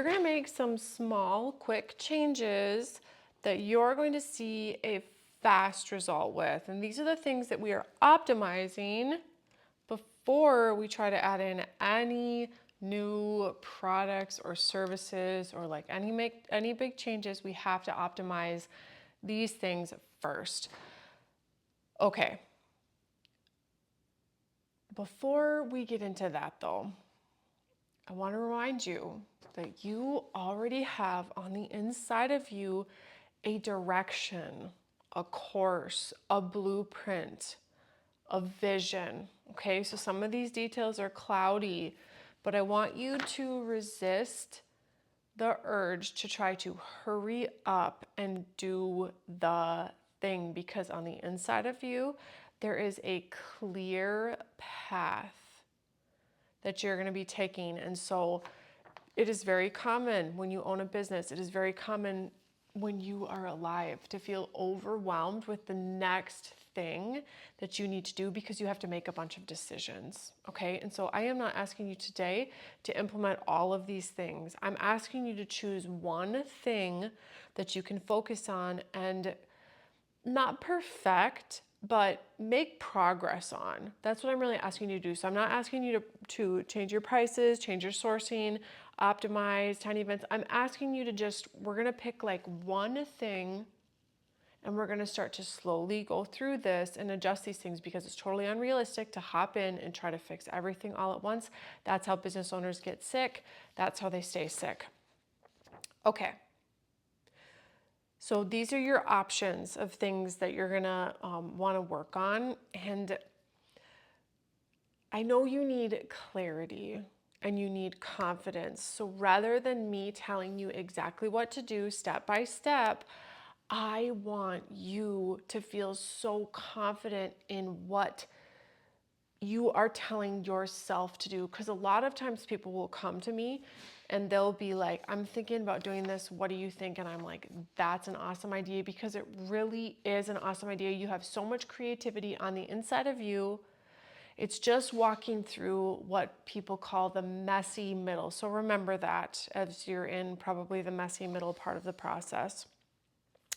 You're going to make some small, quick changes that you're going to see a fast result with. And these are the things that we are optimizing before we try to add in any new products or services or like any big changes. We have to optimize these things first. Okay. Before we get into that though, I want to remind you that you already have on the inside of you a direction, a course, a blueprint, a vision. Okay, so some of these details are cloudy, but I want you to resist the urge to try to hurry up and do the thing, because on the inside of you, there is a clear path that you're going to be taking. And so it is very common when you own a business, it is very common when you are alive to feel overwhelmed with the next thing that you need to do because you have to make a bunch of decisions. Okay. And so I am not asking you today to implement all of these things. I'm asking you to choose one thing that you can focus on and not perfect, but make progress on. That's what I'm really asking you to do. So I'm not asking you to change your prices, change your sourcing, optimize tiny events. I'm asking you to we're going to pick like one thing and we're going to start to slowly go through this and adjust these things, because it's totally unrealistic to hop in and try to fix everything all at once. That's how business owners get sick. That's how they stay sick. Okay. So these are your options of things that you're gonna want to work on. And I know you need clarity and you need confidence. So rather than me telling you exactly what to do step by step, I want you to feel so confident in what you are telling yourself to do. Because a lot of times people will come to me and they'll be like, I'm thinking about doing this. What do you think? And I'm like, that's an awesome idea, because it really is an awesome idea. You have so much creativity on the inside of you. It's just walking through what people call the messy middle. So remember that as you're in probably the messy middle part of the process.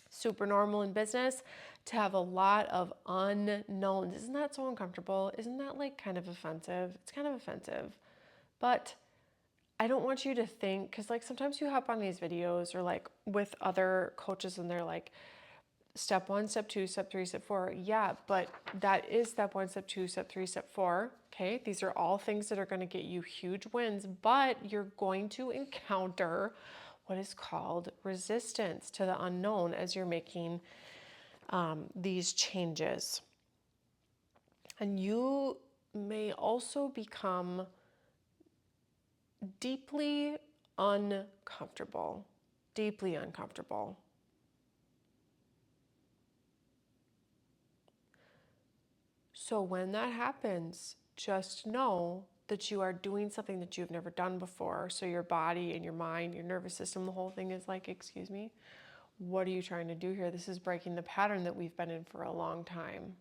Super normal in business to have a lot of unknowns. Isn't that so uncomfortable? Isn't that like kind of offensive? It's kind of offensive. But I don't want you to think, because like sometimes you hop on these videos or like with other coaches and they're like, step one, step two, step three, step four. Yeah, but that is step one, step two, step three, step four. Okay, these are all things that are going to get you huge wins, but you're going to encounter what is called resistance to the unknown as you're making these changes. And you may also become deeply uncomfortable, deeply uncomfortable. So when that happens, just know that you are doing something that you've never done before. So your body and your mind, your nervous system, the whole thing is like, excuse me, what are you trying to do here? This is breaking the pattern that we've been in for a long time.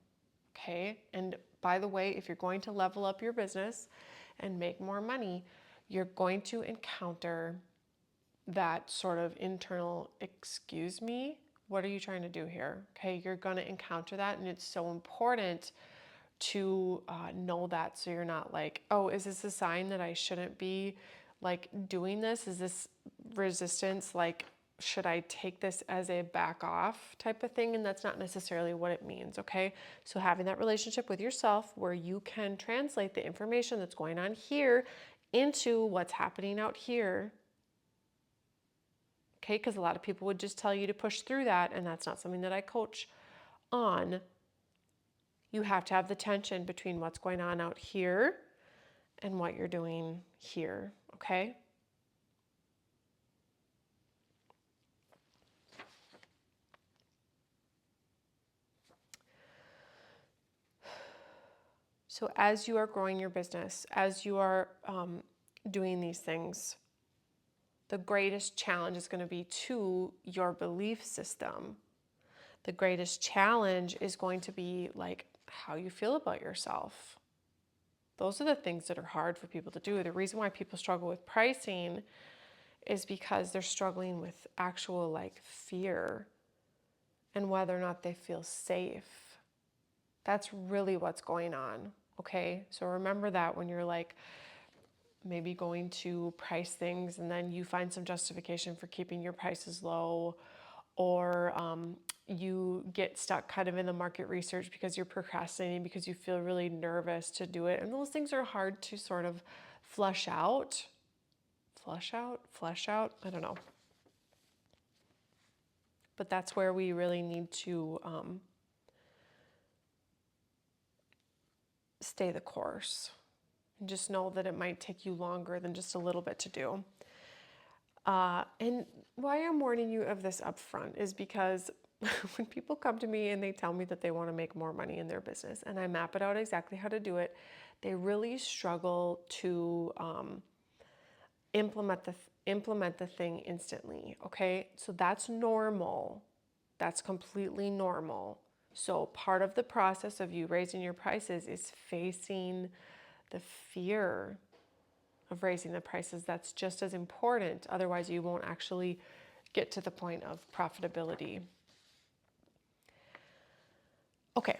Okay. And by the way, if you're going to level up your business and make more money, you're going to encounter that sort of internal, excuse me, what are you trying to do here? Okay. You're going to encounter that. And it's so important to know that, so you're not like, oh, is this a sign that I shouldn't be like doing this? Is this resistance? Like, should I take this as a back off type of thing? And that's not necessarily what it means. Okay. So having that relationship with yourself where you can translate the information that's going on here into what's happening out here. Okay. Because a lot of people would just tell you to push through that, and that's not something that I coach on. You have to have the tension between what's going on out here and what you're doing here, okay? So as you are growing your business, as you are doing these things, the greatest challenge is going to be to your belief system. The greatest challenge is going to be like how you feel about yourself. Those are the things that are hard for people to do. The reason why people struggle with pricing is because they're struggling with actual like fear and whether or not they feel safe. That's really what's going on. Okay. So remember that when you're like maybe going to price things and then you find some justification for keeping your prices low, or you get stuck kind of in the market research because you're procrastinating because you feel really nervous to do it. And those things are hard to sort of flush out. Flesh out. I don't know. But that's where we really need to stay the course. And just know that it might take you longer than just a little bit to do. And why I'm warning you of this up front is because when people come to me and they tell me that they want to make more money in their business and I map it out exactly how to do it, they really struggle to implement the thing instantly. Okay, so that's normal. That's completely normal. So part of the process of you raising your prices is facing the fear of raising the prices. That's just as important. Otherwise, you won't actually get to the point of profitability. Okay.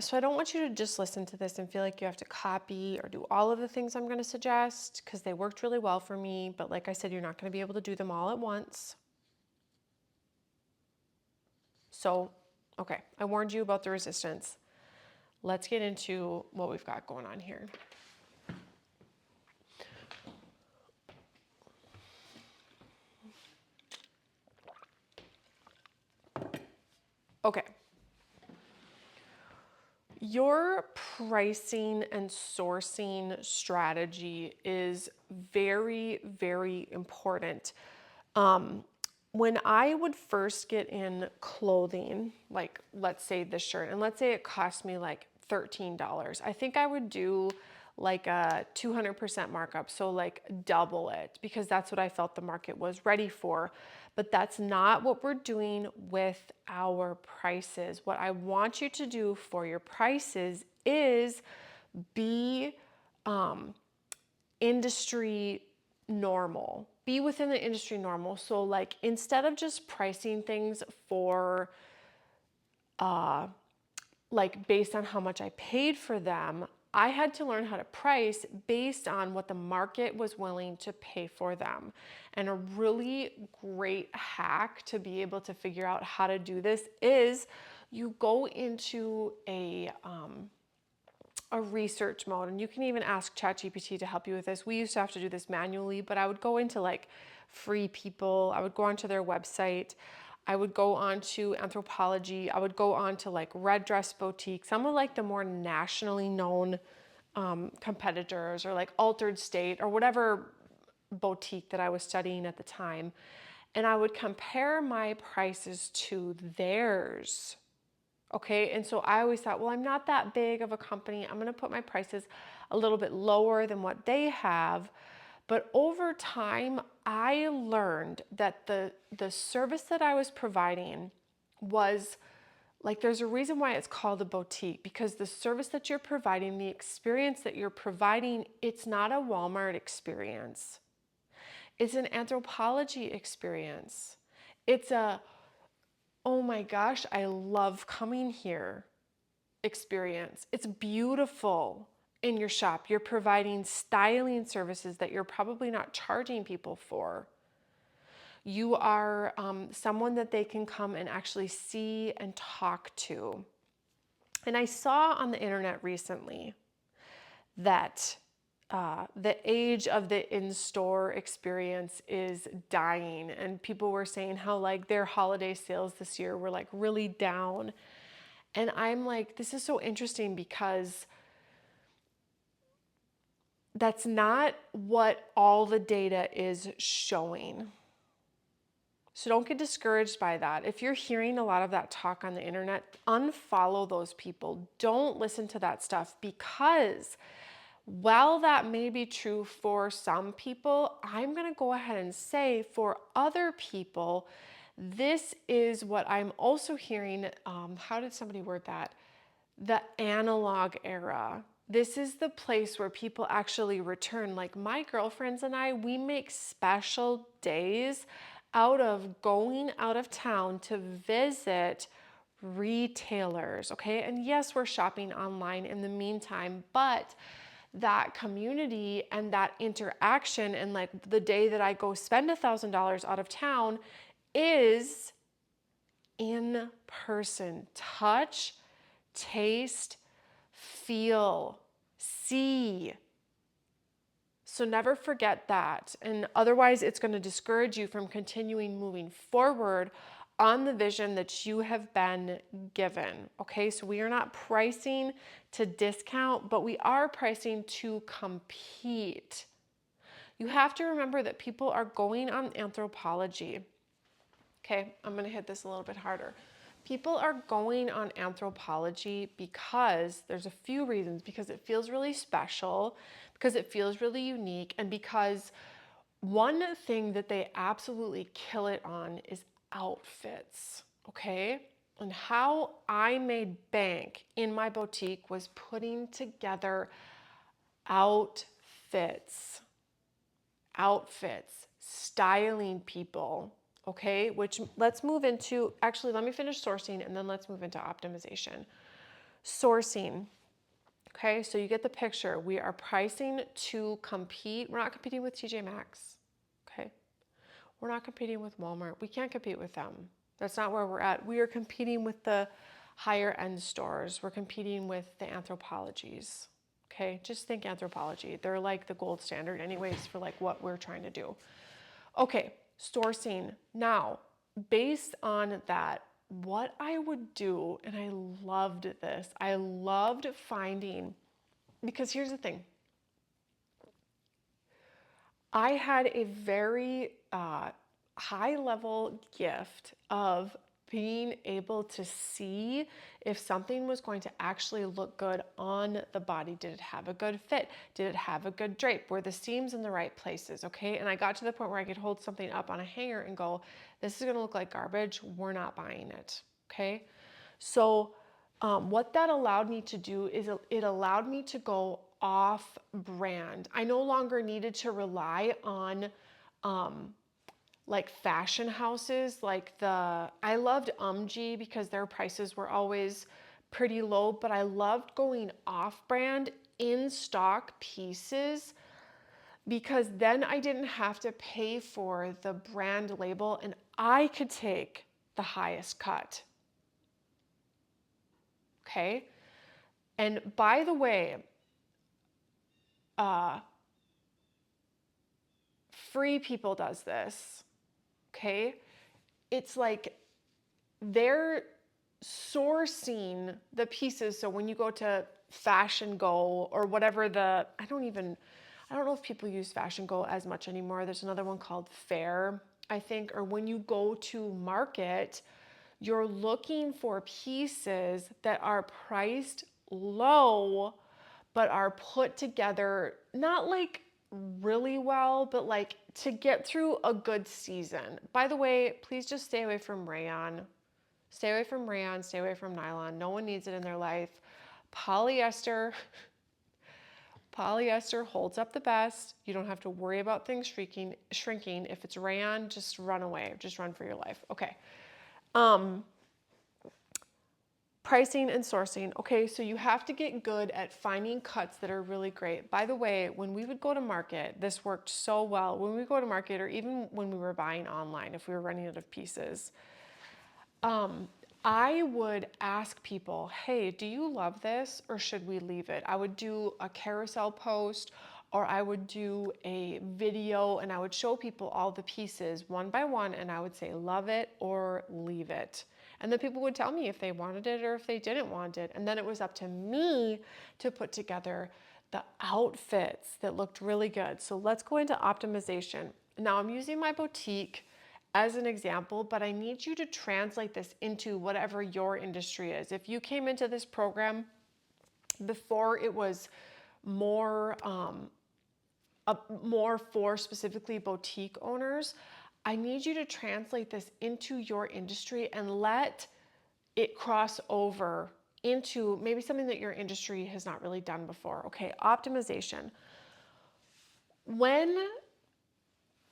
So I don't want you to just listen to this and feel like you have to copy or do all of the things I'm going to suggest because they worked really well for me. But like I said, you're not going to be able to do them all at once. So, okay, I warned you about the resistance. Let's get into what we've got going on here. Okay. Your pricing and sourcing strategy is very, very important. When I would first get in clothing, like let's say this shirt, and let's say it cost me like $13, I think I would do like a 200% markup. So like double it because that's what I felt the market was ready for. But that's not what we're doing with our prices. What I want you to do for your prices is be industry normal. Be within the industry normal. So like instead of just pricing things for like based on how much I paid for them, I had to learn how to price based on what the market was willing to pay for them. And a really great hack to be able to figure out how to do this is you go into a research mode, and you can even ask ChatGPT to help you with this. We used to have to do this manually, but I would go into like Free People, I would go onto their website, I would go on to Anthropology, I would go on to like Red Dress Boutique, some of like the more nationally known competitors, or like Altered State or whatever boutique that I was studying at the time. And I would compare my prices to theirs. Okay, and so I always thought, well, I'm not that big of a company. I'm going to put my prices a little bit lower than what they have. But over time, I learned that the service that I was providing was like, there's a reason why it's called a boutique, because the service that you're providing, the experience that you're providing, it's not a Walmart experience. It's an Anthropology experience. It's a, oh my gosh, I love coming here experience. It's beautiful in your shop. You're providing styling services that you're probably not charging people for. You are someone that they can come and actually see and talk to. And I saw on the internet recently that the age of the in-store experience is dying, and people were saying how like their holiday sales this year were like really down. And I'm like, this is so interesting because that's not what all the data is showing. So don't get discouraged by that. If you're hearing a lot of that talk on the internet, unfollow those people. Don't listen to that stuff, because while that may be true for some people, I'm going to go ahead and say for other people, this is what I'm also hearing. How did somebody word that? The analog era. This is the place where people actually return. Like my girlfriends and I, we make special days out of going out of town to visit retailers, okay? And yes, we're shopping online in the meantime, but that community and that interaction and like the day that I go spend $1,000 out of town is in person. Touch, taste, feel, see. So never forget that. And otherwise, it's going to discourage you from continuing moving forward on the vision that you have been given. Okay, so we are not pricing to discount, but we are pricing to compete. You have to remember that people are going on Anthropology. Okay, I'm going to hit this a little bit harder. People are going on Anthropology because there's a few reasons. Because it feels really special, because it feels really unique, and because one thing that they absolutely kill it on is outfits. Okay? And how I made bank in my boutique was putting together outfits, styling people, okay? Which let's move into, actually, let me finish sourcing and then let's move into optimization. Sourcing, okay? So you get the picture. We are pricing to compete. We're not competing with TJ Maxx, okay? We're not competing with Walmart. We can't compete with them. That's not where we're at. We are competing with the higher end stores. We're competing with the Anthropologies. Okay, just think Anthropology. They're like the gold standard anyways for like what we're trying to do. Okay, sourcing. Now, based on that, what I would do, and I loved this, I loved finding, because here's the thing. I had a very high level gift of being able to see if something was going to actually look good on the body. Did it have a good fit? Did it have a good drape? Were the seams in the right places? Okay. And I got to the point where I could hold something up on a hanger and go, this is going to look like garbage. We're not buying it. Okay. So what that allowed me to do is it allowed me to go off brand. I no longer needed to rely on like fashion houses. I loved UMG because their prices were always pretty low, but I loved going off brand in stock pieces because then I didn't have to pay for the brand label and I could take the highest cut. Okay. And by the way, Free People does this. Okay. It's like they're sourcing the pieces. So when you go to Fashion Go or whatever I don't know if people use Fashion Go as much anymore. There's another one called Fair, I think, or when you go to market, you're looking for pieces that are priced low, but are put together, not like really well, but like to get through a good season. By the way, please just stay away from rayon. Stay away from rayon, stay away from nylon. No one needs it in their life. Polyester, polyester holds up the best. You don't have to worry about things shrinking. If it's rayon, just run away. Just run for your life. Okay. Pricing and sourcing. Okay, so you have to get good at finding cuts that are really great. By the way, when we would go to market, this worked so well. When we go to market, or even when we were buying online, if we were running out of pieces, I would ask people, hey, do you love this or should we leave it? I would do a carousel post or I would do a video and I would show people all the pieces one by one and I would say, love it or leave it. And then people would tell me if they wanted it or if they didn't want it. And then it was up to me to put together the outfits that looked really good. So let's go into optimization. Now I'm using my boutique as an example, but I need you to translate this into whatever your industry is. If you came into this program before it was more, more for specifically boutique owners, I need you to translate this into your industry and let it cross over into maybe something that your industry has not really done before. Okay, optimization. When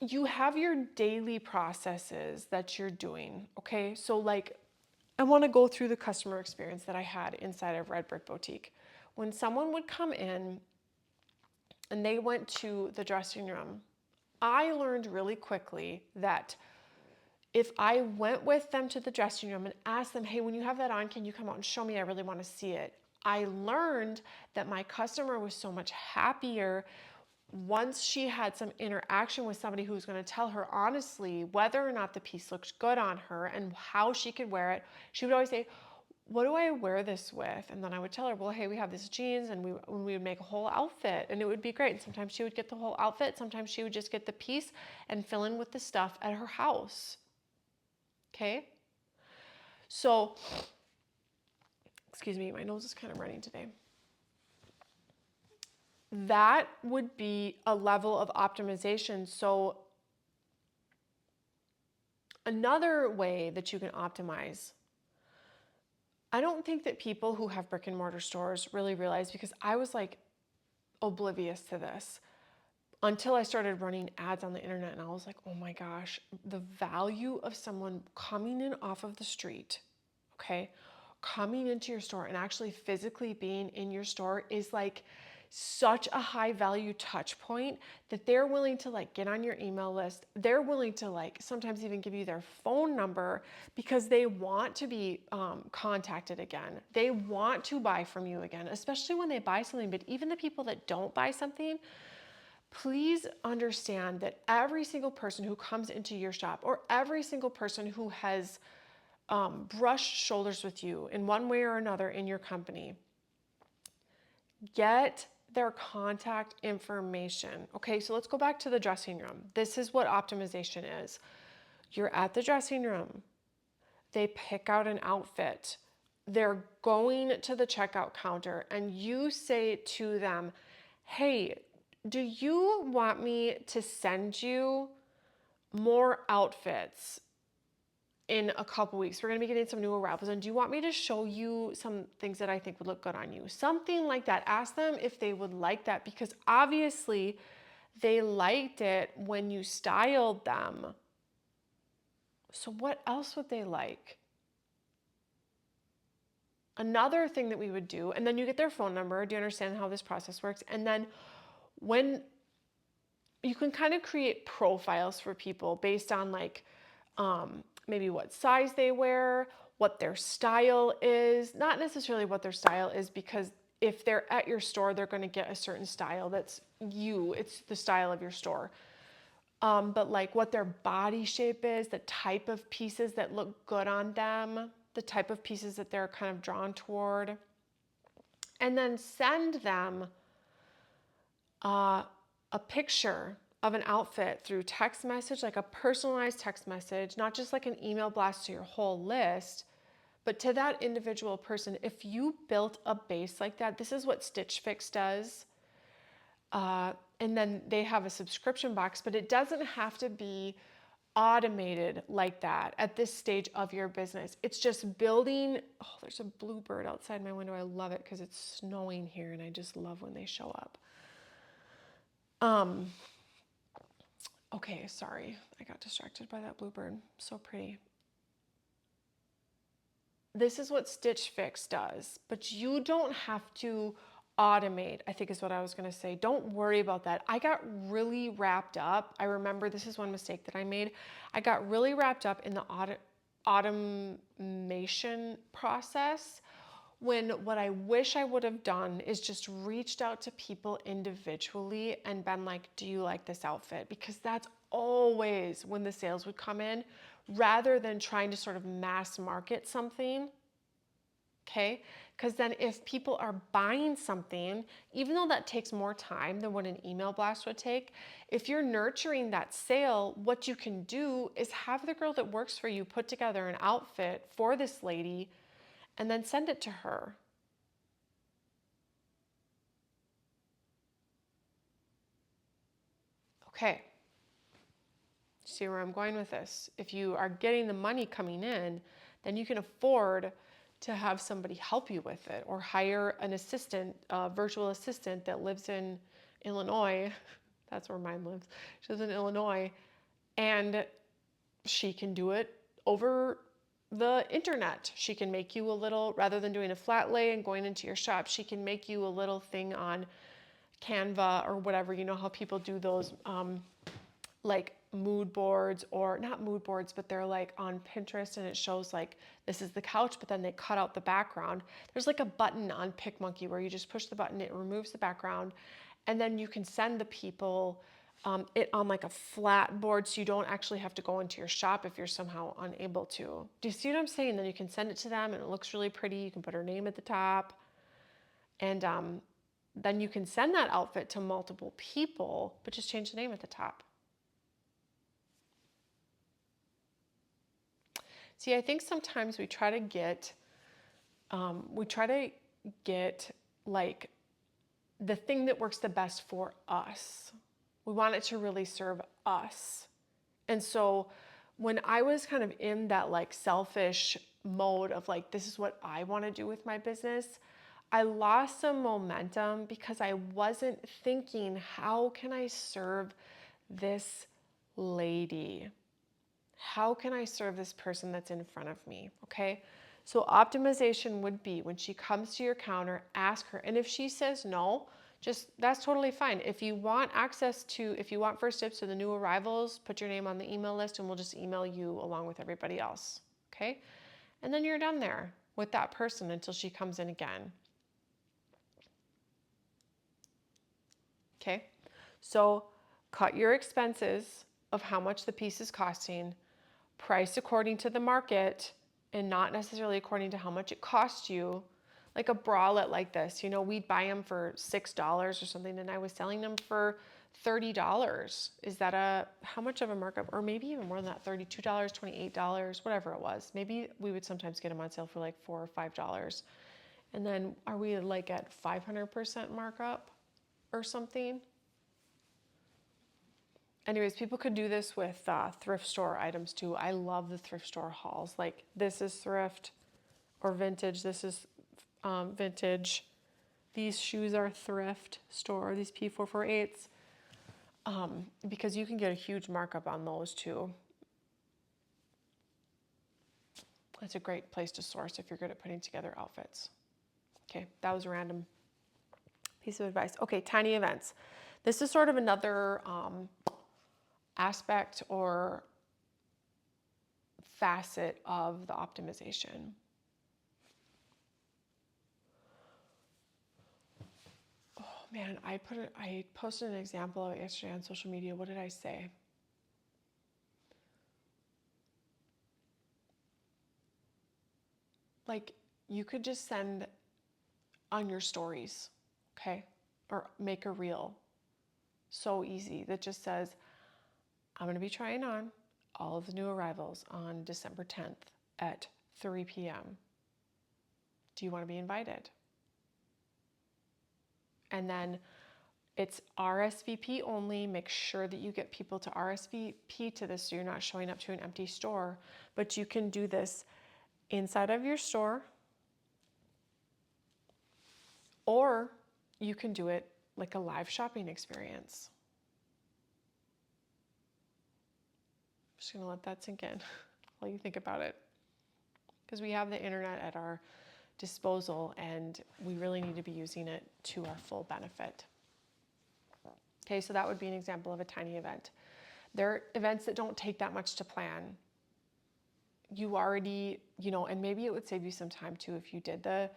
you have your daily processes that you're doing, okay? So like I want to go through the customer experience that I had inside of Red Brick Boutique. When someone would come in and they went to the dressing room, I learned really quickly that if I went with them to the dressing room and asked them, hey, when you have that on, can you come out and show me? I really want to see it. I learned that my customer was so much happier once she had some interaction with somebody who's going to tell her honestly whether or not the piece looked good on her and how she could wear it. She would always say, what do I wear this with? And then I would tell her, well, hey, we have these jeans, and we would make a whole outfit, and it would be great. And sometimes she would get the whole outfit. Sometimes she would just get the piece and fill in with the stuff at her house. Okay? So, excuse me, my nose is kind of running today. That would be a level of optimization. So another way that you can optimize, I don't think that people who have brick and mortar stores really realize, because I was like oblivious to this until I started running ads on the internet, and I was like, oh my gosh, the value of someone coming in off of the street, okay, coming into your store and actually physically being in your store is like such a high value touch point that they're willing to like get on your email list. They're willing to like sometimes even give you their phone number because they want to be contacted again. They want to buy from you again, especially when they buy something. But even the people that don't buy something, please understand that every single person who comes into your shop, or every single person who has brushed shoulders with you in one way or another in your company, get their contact information. Okay, so let's go back to the dressing room. This is what optimization is. You're at the dressing room. They pick out an outfit. They're going to the checkout counter, and you say to them, hey, do you want me to send you more outfits in a couple weeks? We're going to be getting some new arrivals, and do you want me to show you some things that I think would look good on you? Something like that. Ask them if they would like that, because obviously they liked it when you styled them. So what else would they like? Another thing that we would do, and then you get their phone number. Do you understand how this process works? And then when you can kind of create profiles for people based on like maybe what size they wear, what their style is, not necessarily what their style is, because if they're at your store, they're going to get a certain style that's you, it's the style of your store. But like what their body shape is, the type of pieces that look good on them, the type of pieces that they're kind of drawn toward, and then send them a picture of an outfit through text message, like a personalized text message, not just like an email blast to your whole list, but to that individual person. If you built a base like that, this is what Stitch Fix does. And then they have a subscription box, but it doesn't have to be automated like that at this stage of your business. It's just building. Oh, there's a bluebird outside my window. I love it because it's snowing here, and I just love when they show up. Okay, sorry. I got distracted by that bluebird. So pretty. This is what Stitch Fix does, but you don't have to automate, I think is what I was going to say. Don't worry about that. I got really wrapped up. I remember this is one mistake that I made. I got really wrapped up in the automation process, when what I wish I would have done is just reached out to people individually and been like, do you like this outfit? Because that's always when the sales would come in, rather than trying to sort of mass market something. Okay, because then if people are buying something, even though that takes more time than what an email blast would take, if you're nurturing that sale, what you can do is have the girl that works for you put together an outfit for this lady and then send it to her. Okay, see where I'm going with this? If you are getting the money coming in, then you can afford to have somebody help you with it, or hire an assistant, a virtual assistant that lives in Illinois. That's where mine lives. She lives in Illinois, and she can do it over the internet. She can make you a little, rather than doing a flat lay and going into your shop, she can make you a little thing on Canva or whatever. You know how people do those like mood boards, or not mood boards, but they're like on Pinterest, and it shows like this is the couch, but then they cut out the background. There's like a button on PicMonkey where you just push the button, it removes the background, and then you can send the people it on like a flat board, so you don't actually have to go into your shop if you're somehow unable to. Do you see what I'm saying? Then you can send it to them and it looks really pretty. You can put her name at the top, and then you can send that outfit to multiple people, but just change the name at the top. See, I think sometimes we try to get like the thing that works the best for us. We want it to really serve us. And so when I was kind of in that like selfish mode of like, this is what I want to do with my business, I lost some momentum because I wasn't thinking, how can I serve this lady? How can I serve this person that's in front of me? Okay. So optimization would be when she comes to your counter, ask her. And if she says no, that's totally fine. If you want first tips to the new arrivals, put your name on the email list and we'll just email you along with everybody else. Okay. And then you're done there with that person until she comes in again. Okay. So cut your expenses of how much the piece is costing, price according to the market and not necessarily according to how much it costs you. Like a bralette like this, we'd buy them for $6 or something, and I was selling them for $30. Is that how much of a markup? Or maybe even more than that, $32, $28, whatever it was. Maybe we would sometimes get them on sale for like $4 or $5. And then are we like at 500% markup or something? Anyways, people could do this with thrift store items too. I love the thrift store hauls. Like this is thrift or vintage. This is vintage. These shoes are thrift store, these P448s, because you can get a huge markup on those too. That's a great place to source if you're good at putting together outfits. Okay, that was a random piece of advice. Okay, tiny events. This is sort of another aspect or facet of the optimization. Oh man, I posted an example of it yesterday on social media. What did I say? Like you could just send on your stories, okay? Or make a reel. So easy that just says, I'm going to be trying on all of the new arrivals on December 10th at 3 p.m. Do you want to be invited? And then it's RSVP only. Make sure that you get people to RSVP to this so you're not showing up to an empty store. But you can do this inside of your store, or you can do it like a live shopping experience. I'm just going to let that sink in while you think about it. Because we have the internet at our disposal and we really need to be using it to our full benefit. Okay, so that would be an example of a tiny event. There are events that don't take that much to plan. You already, and maybe it would save you some time too if you did the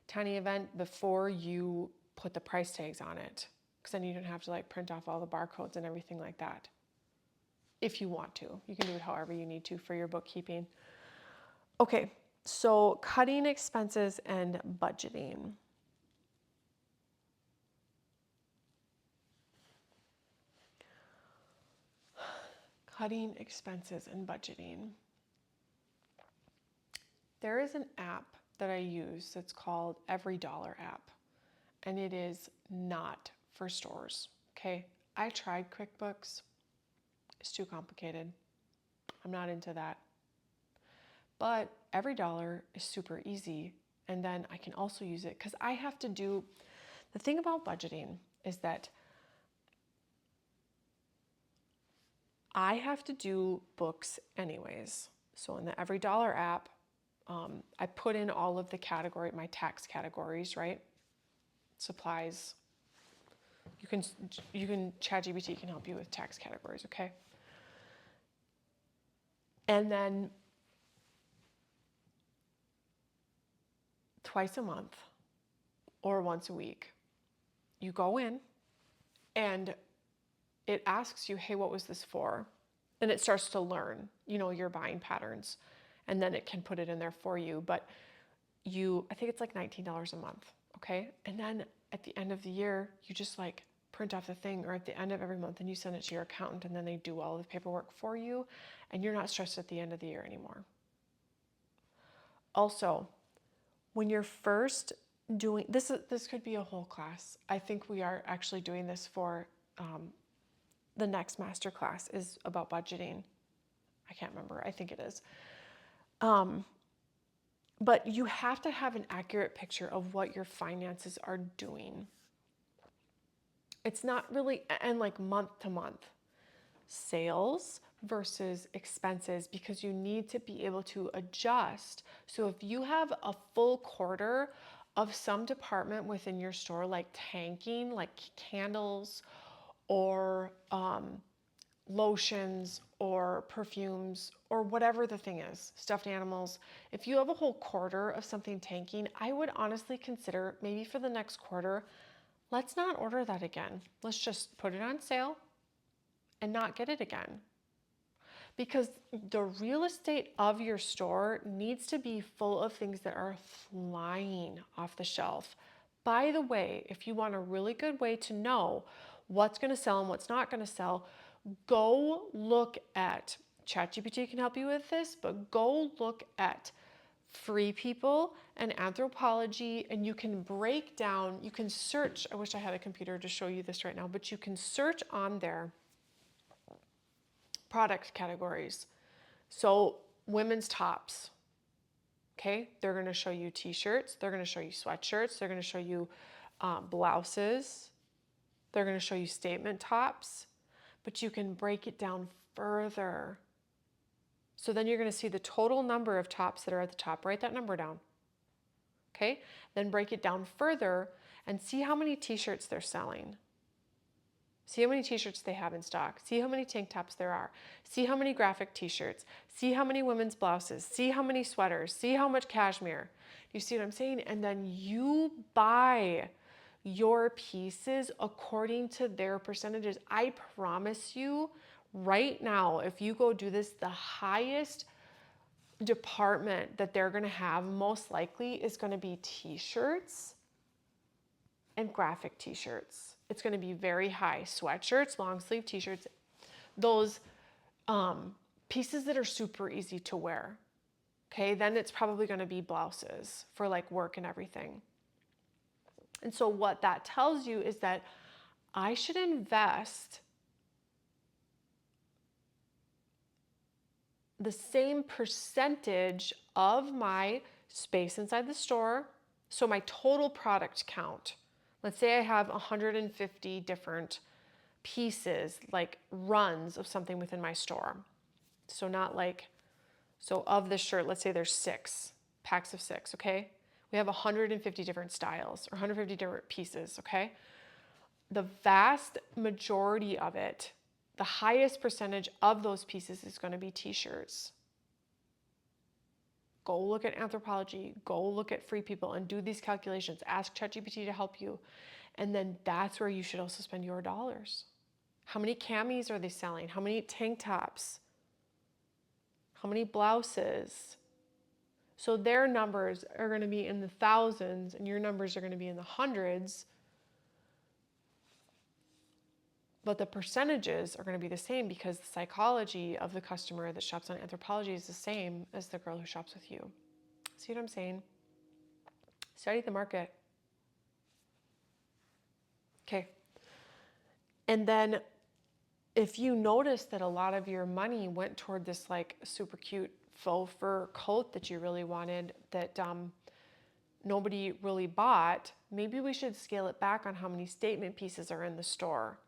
tiny event before you put the price tags on it. Because then you don't have to like print off all the barcodes and everything like that. If you want to. You can do it however you need to for your bookkeeping. Okay, so cutting expenses and budgeting. Cutting expenses and budgeting. There is an app that I use that's called Every Dollar app, and it is not for stores, okay? I tried QuickBooks. It's too complicated. I'm not into that. But Every Dollar is super easy And then I can also use it because I have to do, the thing about budgeting is that I have to do books anyways. So in the Every Dollar app, I put in all of the my tax categories, right? Supplies. ChatGPT can help you with tax categories, okay? And then twice a month or once a week, you go in and it asks you, hey, what was this for? And it starts to learn, your buying patterns. And then it can put it in there for you. But I think it's like $19 a month, okay? And then at the end of the year, you just like print off the thing, or at the end of every month and you send it to your accountant and then they do all of the paperwork for you and you're not stressed at the end of the year anymore. Also, when you're first doing this, this could be a whole class. I think we are actually doing this for the next master class is about budgeting. I can't remember. I think it is. But you have to have an accurate picture of what your finances are doing. It's not really, and like month to month, sales versus expenses, because you need to be able to adjust. So if you have a full quarter of some department within your store, like tanking, like candles or lotions or perfumes or whatever the thing is, stuffed animals, if you have a whole quarter of something tanking, I would honestly consider maybe for the next quarter, let's not order that again. Let's just put it on sale and not get it again. Because the real estate of your store needs to be full of things that are flying off the shelf. By the way, if you want a really good way to know what's going to sell and what's not going to sell, go look at, ChatGPT can help you with this, but go look at Free People and Anthropology, and you can break down, you can search, I wish I had a computer to show you this right now, but you can search on there product categories. So women's tops, okay? They're gonna show you t-shirts, they're gonna show you sweatshirts, they're gonna show you blouses, they're gonna show you statement tops, but you can break it down further. So then you're gonna see the total number of tops that are at the top. Write that number down, okay? Then break it down further and see how many t-shirts they're selling. See how many t-shirts they have in stock. See how many tank tops there are. See how many graphic t-shirts. See how many women's blouses. See how many sweaters. See how much cashmere. You see what I'm saying? And then you buy your pieces according to their percentages. I promise you right now, if you go do this, the highest department that they're going to have most likely is going to be t-shirts and graphic t-shirts. It's going to be very high. Sweatshirts, long sleeve t-shirts, those pieces that are super easy to wear. Okay, then it's probably going to be blouses for like work and everything. And so what that tells you is that I should invest the same percentage of my space inside the store. So my total product count, let's say I have 150 different pieces, like runs of something within my store. So not like, so of this shirt, let's say there's 6 packs of 6, okay? We have 150 different styles or 150 different pieces, okay? The vast majority of it, the highest percentage of those pieces is going to be t-shirts. Go look at Anthropology, go look at Free People and do these calculations. Ask ChatGPT to help you. And then that's where you should also spend your dollars. How many camis are they selling? How many tank tops? How many blouses? So their numbers are going to be in the thousands and your numbers are going to be in the hundreds. But the percentages are going to be the same because the psychology of the customer that shops on Anthropology is the same as the girl who shops with you. See what I'm saying? Study the market. Okay. And then if you notice that a lot of your money went toward this like super cute faux fur coat that you really wanted, that nobody really bought, maybe we should scale it back on how many statement pieces are in the store.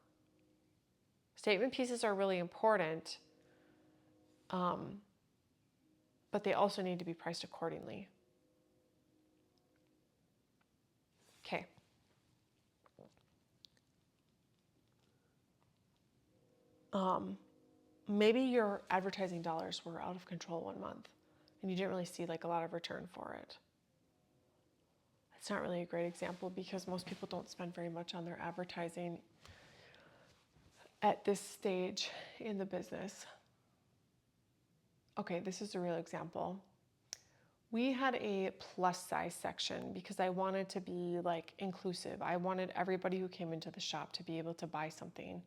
Statement pieces are really important, but they also need to be priced accordingly. Okay. Maybe your advertising dollars were out of control one month and you didn't really see like a lot of return for it. It's not really a great example because most people don't spend very much on their advertising at this stage in the business. Okay, this is a real example. We had a plus size section because I wanted to be like inclusive. I wanted everybody who came into the shop to be able to buy something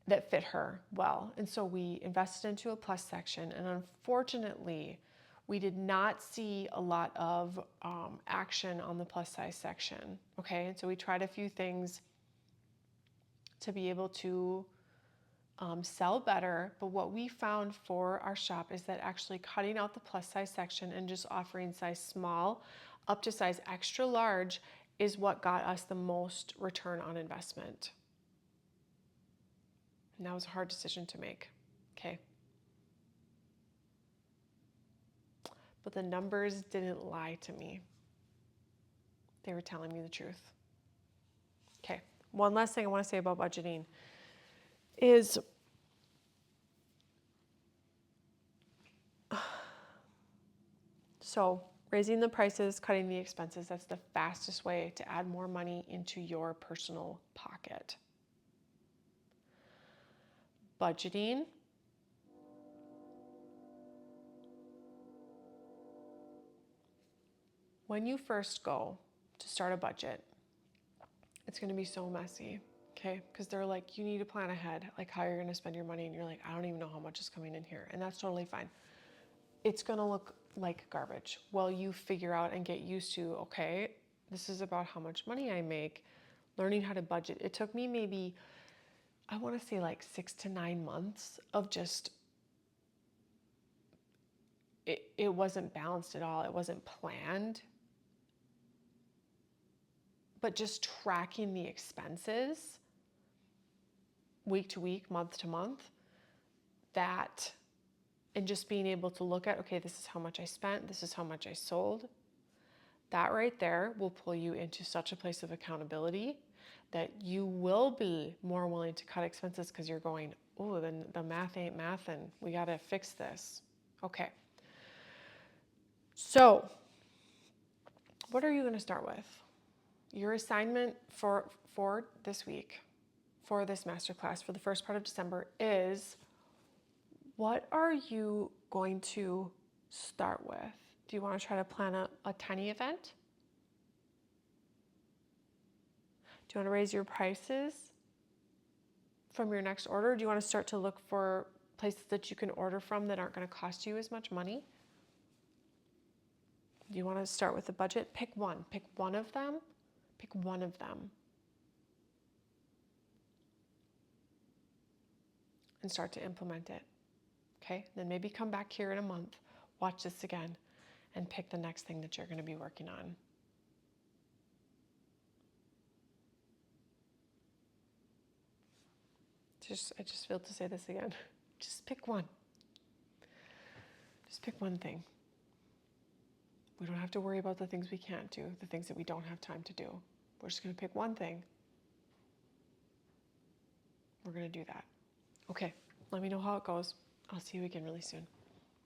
that fit her well. And so we invested into a plus section, and unfortunately, we did not see a lot of action on the plus size section. Okay, and so we tried a few things to be able to sell better, but what we found for our shop is that actually cutting out the plus size section and just offering size small up to size extra large is what got us the most return on investment. And that was a hard decision to make. Okay. But the numbers didn't lie to me. They were telling me the truth. Okay. One last thing I want to say about budgeting is so raising the prices, cutting the expenses, that's the fastest way to add more money into your personal pocket. Budgeting, when you first go to start a budget, it's going to be so messy, okay? Because they're like, you need to plan ahead, like how you're going to spend your money, and you're like, I don't even know how much is coming in here, and that's totally fine. It's going to look like garbage. Well, you figure out and get used to, okay, this is about how much money I make, learning how to budget. It took me maybe, I want to say like 6 to 9 months of just, it wasn't balanced at all. It wasn't planned. But just tracking the expenses week to week, month to month, that, and just being able to look at, okay, this is how much I spent, this is how much I sold. That right there will pull you into such a place of accountability that you will be more willing to cut expenses because you're going, oh, then the math ain't math and we got to fix this. Okay. So what are you going to start with? Your assignment for this week, for this masterclass, for the first part of December is, what are you going to start with? Do you want to try to plan a tiny event? Do you want to raise your prices from your next order? Do you want to start to look for places that you can order from that aren't going to cost you as much money? Do you want to start with a budget? Pick one. Pick one of them. Pick one of them. And start to implement it. Okay? Then maybe come back here in a month, watch this again, and pick the next thing that you're going to be working on. I just feel to say this again. Just pick one. Just pick one thing. We don't have to worry about the things we can't do, the things that we don't have time to do. We're just going to pick one thing. We're going to do that. Okay, let me know how it goes. I'll see you again really soon.